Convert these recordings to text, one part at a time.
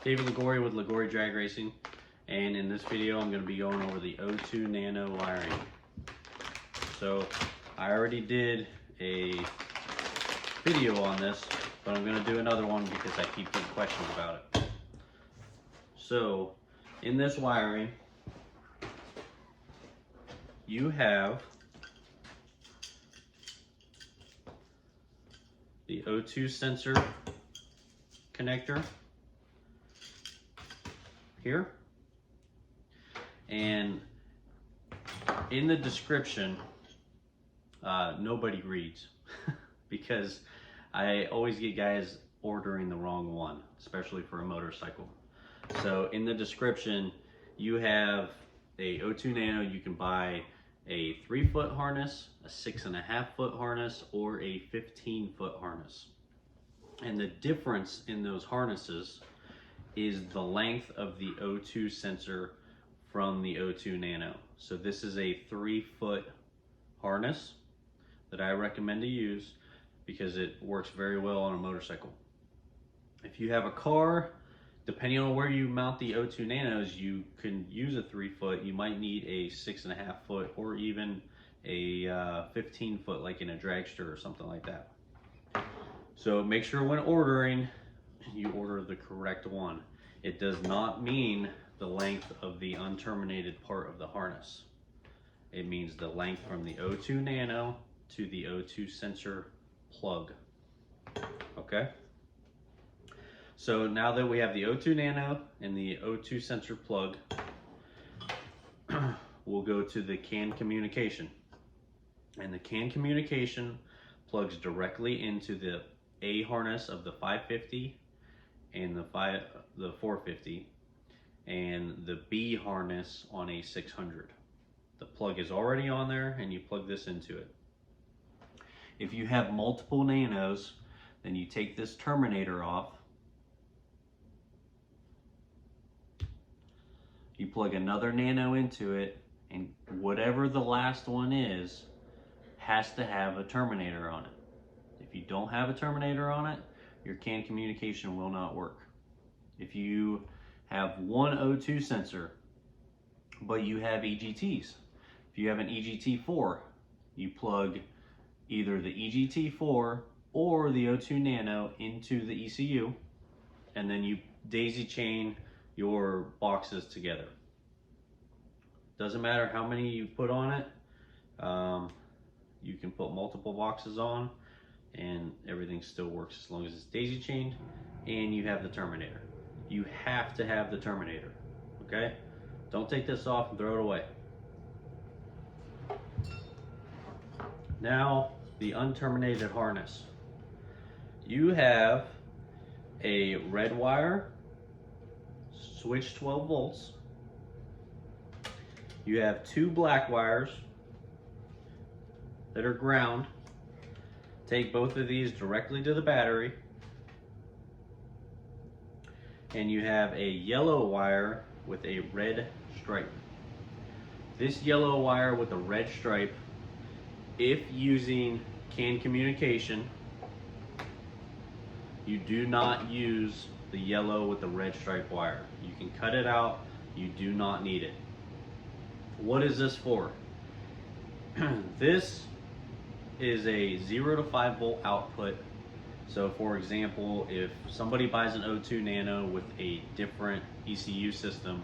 David Ligori with Ligori Drag Racing, and in this video I'm going to be going over the O2 Nano wiring. So I already did a video on this, but I'm going to do another one because I keep getting questions about it. So in this wiring you have the O2 sensor connector here, and in the description nobody reads because I always get guys ordering the wrong one, especially for a motorcycle. So in the description you have a O2 Nano. You can buy a 3-foot harness, a 6.5-foot harness, or a 15-foot harness. And the difference in those harnesses is the length of the O2 sensor from the O2 Nano. So this is a 3-foot harness that I recommend to use because it works very well on a motorcycle. If you have a car, depending on where you mount the O2 Nanos, you can use a 3-foot. You might need a 6.5-foot or even a 15-foot, like in a dragster or something like that. So make sure when ordering, you order the correct one. It does not mean the length of the unterminated part of the harness. It means the length from the O2 Nano to the O2 sensor plug. Okay? So now that we have the O2 Nano and the O2 sensor plug, we'll go to the CAN communication. And the CAN communication plugs directly into the A harness of the 550 and the 450 and the B harness on a 600. The plug is already on there and you plug this into it. If you have multiple Nanos, then you take this terminator off. You plug another Nano into it, and whatever the last one is has to have a terminator on it. If you don't have a terminator on it, your CAN communication will not work. If you have one O2 sensor, but you have EGTs, if you have an EGT4, you plug either the EGT4 or the O2 Nano into the ECU, and then you daisy chain your boxes together. Doesn't matter how many you put on it. You can put multiple boxes on and everything still works as long as it's daisy chained and you have the terminator. You have to have the terminator, okay? Don't take this off and throw it away. Now, the unterminated harness. You have a red wire, switch 12 volts. You have 2 black wires that are ground. Take both of these directly to the battery. And you have a yellow wire with a red stripe. This yellow wire with a red stripe, if using CAN communication, you do not use the yellow with the red stripe wire. You can cut it out. You do not need it. What is this for? This is a 0 to 5 volt output. So for example, if somebody buys an O2 Nano with a different ECU system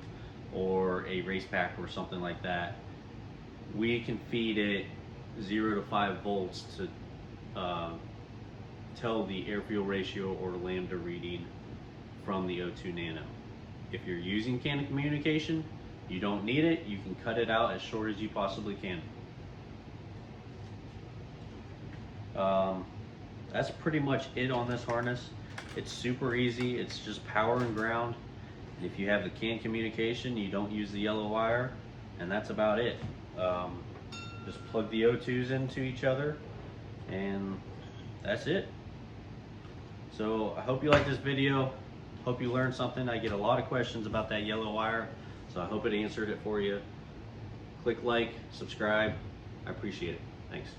or a race pack or something like that, we can feed it 0 to 5 volts to tell the air fuel ratio or lambda reading from the O2 Nano. If you're using CAN communication, you don't need it. You can cut it out as short as you possibly can. That's pretty much it on this harness. It's super easy. It's just power and ground. And if you have the CAN communication, you don't use the yellow wire, and that's about it. Just plug the O2s into each other, and that's it. So I hope you like this video. Hope you learned something. I get a lot of questions about that yellow wire, so I hope it answered it for you. Click like, subscribe. I appreciate it. Thanks.